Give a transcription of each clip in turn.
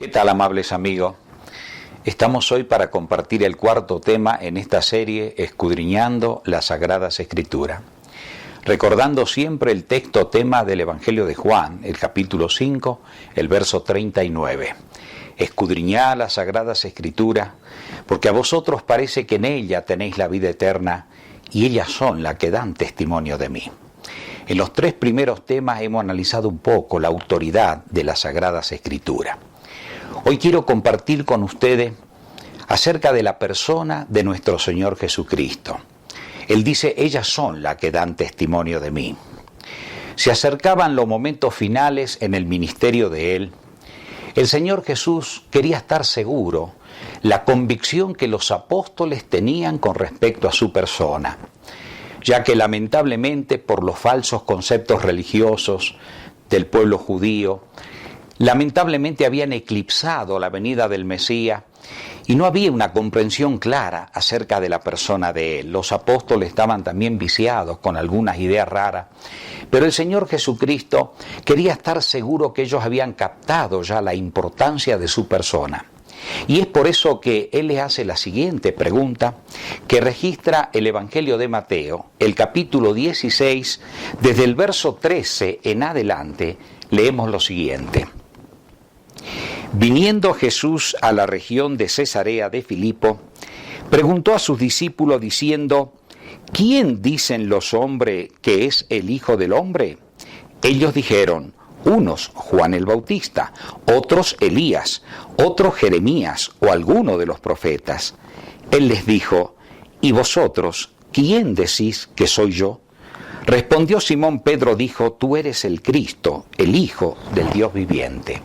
¿Qué tal, amables amigos? Estamos hoy para compartir el cuarto tema en esta serie Escudriñando las Sagradas Escrituras. Recordando siempre el texto tema del Evangelio de Juan, el capítulo 5, el verso 39. Escudriñad las Sagradas Escrituras, porque a vosotros parece que en ella tenéis la vida eterna, y ellas son las que dan testimonio de mí. En los tres primeros temas hemos analizado un poco la autoridad de las Sagradas Escrituras. Hoy quiero compartir con ustedes acerca de la persona de nuestro Señor Jesucristo. Él dice, ellas son las que dan testimonio de mí. Se acercaban los momentos finales en el ministerio de Él. El Señor Jesús quería estar seguro, la convicción que los apóstoles tenían con respecto a su persona, ya que lamentablemente por los falsos conceptos religiosos del pueblo judío, lamentablemente habían eclipsado la venida del Mesías y no había una comprensión clara acerca de la persona de Él. Los apóstoles estaban también viciados con algunas ideas raras, pero el Señor Jesucristo quería estar seguro que ellos habían captado ya la importancia de su persona. Y es por eso que Él les hace la siguiente pregunta que registra el Evangelio de Mateo, el capítulo 16, desde el verso 13 en adelante, leemos lo siguiente. Viniendo Jesús a la región de Cesarea de Filipo, preguntó a sus discípulos diciendo, ¿quién dicen los hombres que es el Hijo del Hombre? Ellos dijeron, unos Juan el Bautista, otros Elías, otros Jeremías o alguno de los profetas. Él les dijo, ¿y vosotros quién decís que soy yo? Respondió Simón Pedro, dijo, tú eres el Cristo, el Hijo del Dios viviente.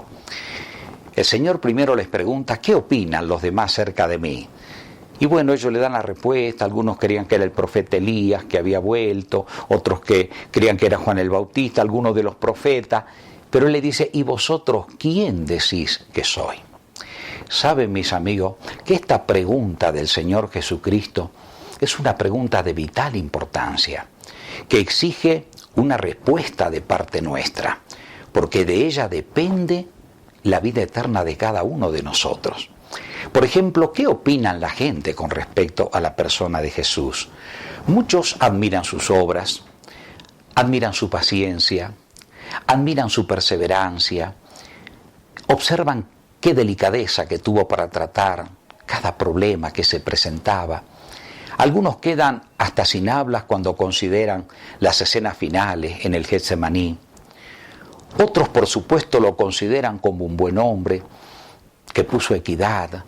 El Señor primero les pregunta, ¿qué opinan los demás acerca de mí? Y bueno, ellos le dan la respuesta, algunos creían que era el profeta Elías que había vuelto, otros que creían que era Juan el Bautista, algunos de los profetas, pero Él le dice, ¿y vosotros quién decís que soy? Saben, mis amigos, que esta pregunta del Señor Jesucristo es una pregunta de vital importancia, que exige una respuesta de parte nuestra, porque de ella depende la vida eterna de cada uno de nosotros. Por ejemplo, ¿qué opinan la gente con respecto a la persona de Jesús? Muchos admiran sus obras, admiran su paciencia, admiran su perseverancia, observan qué delicadeza que tuvo para tratar cada problema que se presentaba. Algunos quedan hasta sin hablas cuando consideran las escenas finales en el Getsemaní. Otros, por supuesto, lo consideran como un buen hombre, que puso equidad,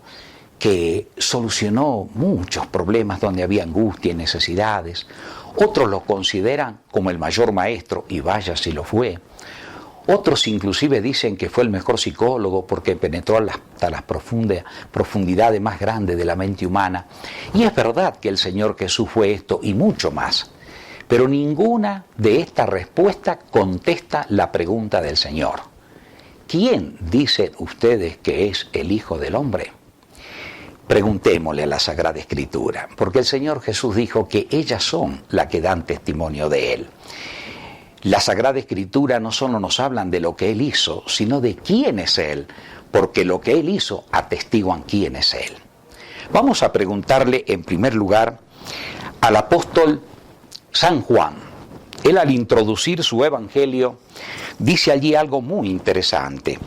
que solucionó muchos problemas donde había angustia y necesidades. Otros lo consideran como el mayor maestro, y vaya si lo fue. Otros inclusive dicen que fue el mejor psicólogo porque penetró hasta las profundidades más grandes de la mente humana. Y es verdad que el Señor Jesús fue esto y mucho más. Pero ninguna de estas respuestas contesta la pregunta del Señor. ¿Quién dicen ustedes que es el Hijo del Hombre? Preguntémosle a la Sagrada Escritura, porque el Señor Jesús dijo que ellas son las que dan testimonio de Él. La Sagrada Escritura no solo nos hablan de lo que Él hizo, sino de quién es Él, porque lo que Él hizo atestiguan quién es Él. Vamos a preguntarle en primer lugar al apóstol San Juan. Él al introducir su evangelio dice allí algo muy interesante.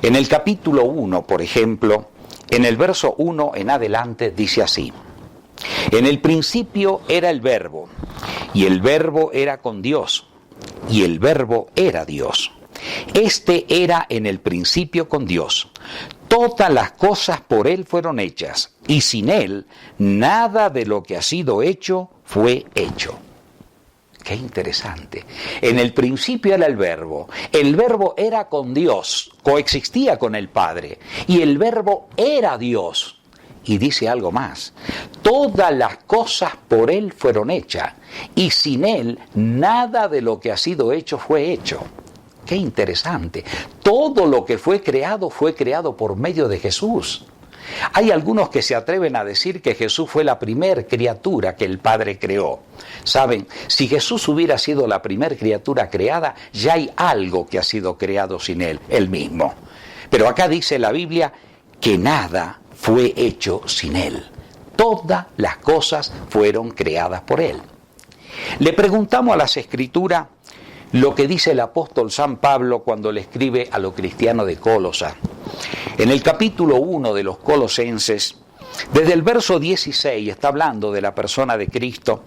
En el capítulo 1, por ejemplo, en el verso 1 en adelante dice así. En el principio era el Verbo, y el Verbo era con Dios, y el Verbo era Dios. Este era en el principio con Dios. Todas las cosas por Él fueron hechas, y sin Él nada de lo que ha sido hecho fue hecho. Qué interesante. En el principio era el Verbo era con Dios, coexistía con el Padre, y el Verbo era Dios. Y dice algo más, todas las cosas por Él fueron hechas, y sin Él nada de lo que ha sido hecho fue hecho. Qué interesante. Todo lo que fue creado por medio de Jesús. Hay algunos que se atreven a decir que Jesús fue la primer criatura que el Padre creó. Saben, si Jesús hubiera sido la primer criatura creada, ya hay algo que ha sido creado sin Él mismo. Pero acá dice la Biblia que nada fue hecho sin Él. Todas las cosas fueron creadas por Él. Le preguntamos a las Escrituras lo que dice el apóstol San Pablo cuando le escribe a los cristianos de Colosa. En el capítulo 1 de los Colosenses, desde el verso 16, está hablando de la persona de Cristo,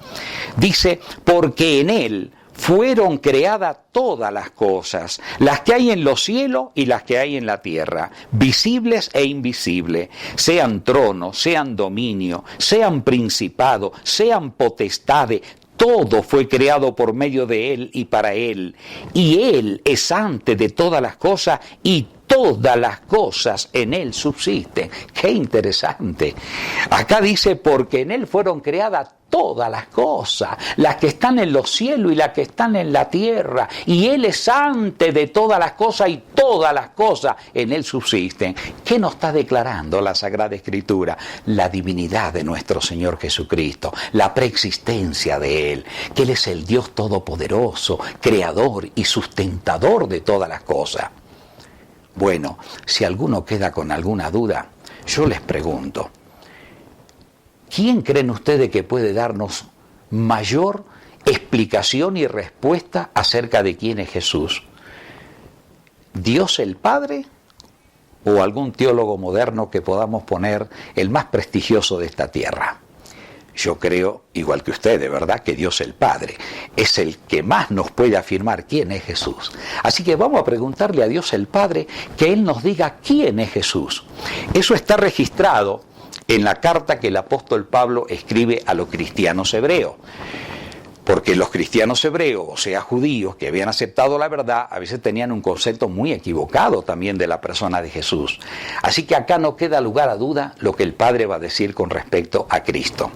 dice, porque en Él fueron creadas todas las cosas, las que hay en los cielos y las que hay en la tierra, visibles e invisibles, sean tronos, sean dominio, sean principados, sean potestades. Todo fue creado por medio de Él y para Él. Y Él es antes de todas las cosas y todas las cosas en Él subsisten. ¡Qué interesante! Acá dice, porque en Él fueron creadas todas las cosas, las que están en los cielos y las que están en la tierra. Y Él es antes de todas las cosas y todas las cosas en Él subsisten. ¿Qué nos está declarando la Sagrada Escritura? La divinidad de nuestro Señor Jesucristo, la preexistencia de Él, que Él es el Dios Todopoderoso, creador y sustentador de todas las cosas. Bueno, si alguno queda con alguna duda, yo les pregunto, ¿quién creen ustedes que puede darnos mayor explicación y respuesta acerca de quién es Jesús? ¿Dios el Padre o algún teólogo moderno que podamos poner el más prestigioso de esta tierra? Yo creo, igual que ustedes, ¿verdad?, que Dios el Padre es el que más nos puede afirmar quién es Jesús. Así que vamos a preguntarle a Dios el Padre que Él nos diga quién es Jesús. Eso está registrado en la carta que el apóstol Pablo escribe a los cristianos hebreos. Porque los cristianos hebreos, o sea, judíos, que habían aceptado la verdad, a veces tenían un concepto muy equivocado también de la persona de Jesús. Así que acá no queda lugar a duda lo que el Padre va a decir con respecto a Cristo.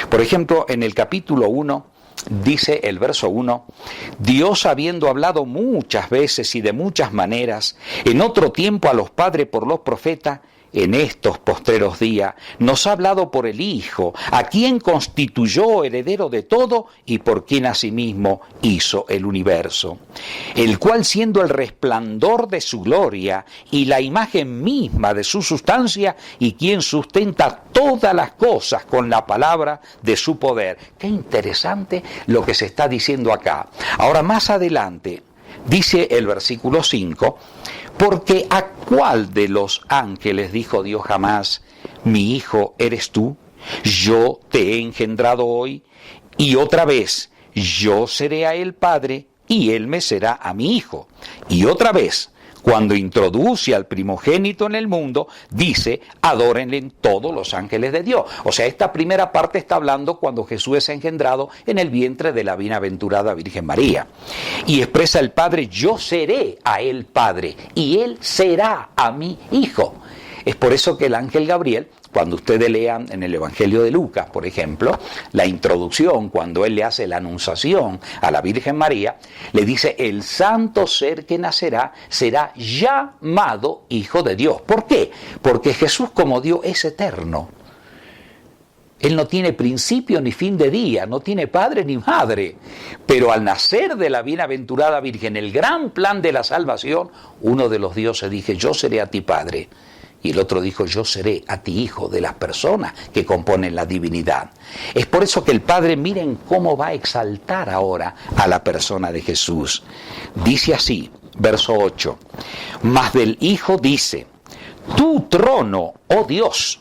Por ejemplo, en el capítulo 1, dice el verso 1, Dios habiendo hablado muchas veces y de muchas maneras, en otro tiempo a los padres por los profetas, en estos postreros días nos ha hablado por el Hijo, a quien constituyó heredero de todo y por quien asimismo hizo el universo, el cual siendo el resplandor de su gloria y la imagen misma de su sustancia y quien sustenta todas las cosas con la palabra de su poder. Qué interesante lo que se está diciendo acá. Ahora más adelante dice el versículo 5, porque ¿a cuál de los ángeles dijo Dios jamás, mi hijo eres tú? Yo te he engendrado hoy, y otra vez, yo seré a él padre, y él me será a mi hijo. Y otra vez, cuando introduce al primogénito en el mundo, dice, adórenle todos los ángeles de Dios. O sea, esta primera parte está hablando cuando Jesús es engendrado en el vientre de la bienaventurada Virgen María. Y expresa el Padre, yo seré a él Padre, y él será a mi Hijo. Es por eso que el ángel Gabriel, cuando ustedes lean en el Evangelio de Lucas, por ejemplo, la introducción, cuando él le hace la anunciación a la Virgen María, le dice, el santo ser que nacerá será llamado Hijo de Dios. ¿Por qué? Porque Jesús como Dios es eterno. Él no tiene principio ni fin de día, no tiene padre ni madre. Pero al nacer de la bienaventurada Virgen, el gran plan de la salvación, uno de los dioses dije, yo seré a ti padre. Y el otro dijo, yo seré a ti hijo de las personas que componen la divinidad. Es por eso que el Padre, miren cómo va a exaltar ahora a la persona de Jesús. Dice así, verso 8, mas del Hijo dice, tu trono, oh Dios,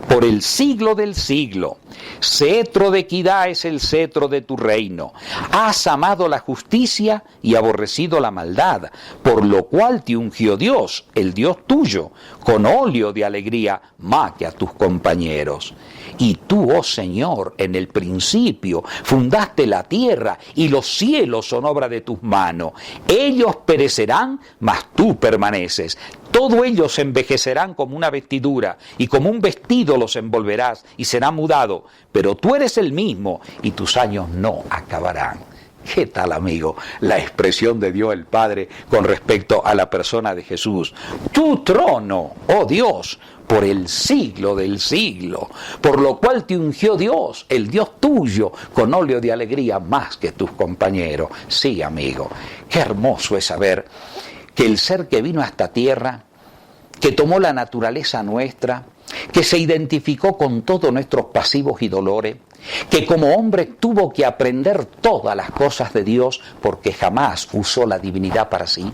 por el siglo del siglo, cetro de equidad es el cetro de tu reino. Has amado la justicia y aborrecido la maldad, por lo cual te ungió Dios, el Dios tuyo, con óleo de alegría más que a tus compañeros. Y tú, oh Señor, en el principio fundaste la tierra y los cielos son obra de tus manos. Ellos perecerán, mas tú permaneces. Todos ellos envejecerán como una vestidura y como un vestido los envolverás y será mudado. Pero tú eres el mismo y tus años no acabarán. ¿Qué tal, amigo? La expresión de Dios el Padre con respecto a la persona de Jesús. Tu trono, oh Dios, por el siglo del siglo, por lo cual te ungió Dios, el Dios tuyo, con óleo de alegría más que tus compañeros. Sí, amigo, qué hermoso es saber que el ser que vino a esta tierra que tomó la naturaleza nuestra, que se identificó con todos nuestros pasivos y dolores, que como hombre tuvo que aprender todas las cosas de Dios porque jamás usó la divinidad para sí.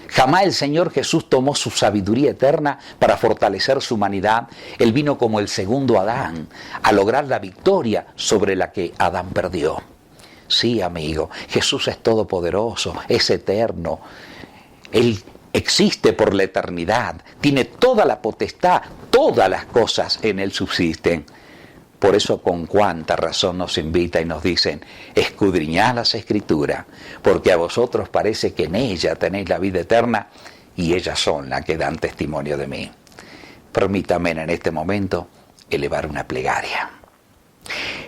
Jamás el Señor Jesús tomó su sabiduría eterna para fortalecer su humanidad. Él vino como el segundo Adán a lograr la victoria sobre la que Adán perdió. Sí, amigo, Jesús es todopoderoso, es eterno. Él existe por la eternidad, tiene toda la potestad, todas las cosas en Él subsisten. Por eso con cuánta razón nos invita y nos dicen, escudriñad las Escrituras, porque a vosotros parece que en ella tenéis la vida eterna y ellas son las que dan testimonio de mí. Permítame en este momento elevar una plegaria.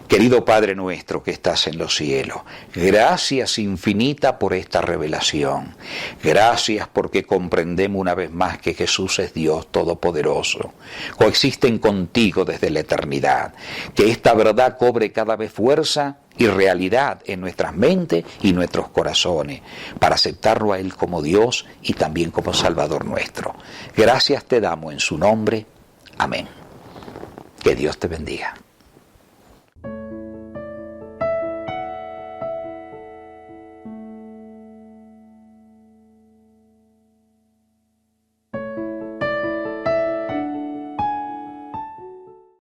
Querido Padre nuestro que estás en los cielos, gracias infinita por esta revelación. Gracias porque comprendemos una vez más que Jesús es Dios Todopoderoso. Coexisten contigo desde la eternidad. Que esta verdad cobre cada vez fuerza y realidad en nuestras mentes y nuestros corazones, para aceptarlo a Él como Dios y también como Salvador nuestro. Gracias te damos en su nombre. Amén. Que Dios te bendiga.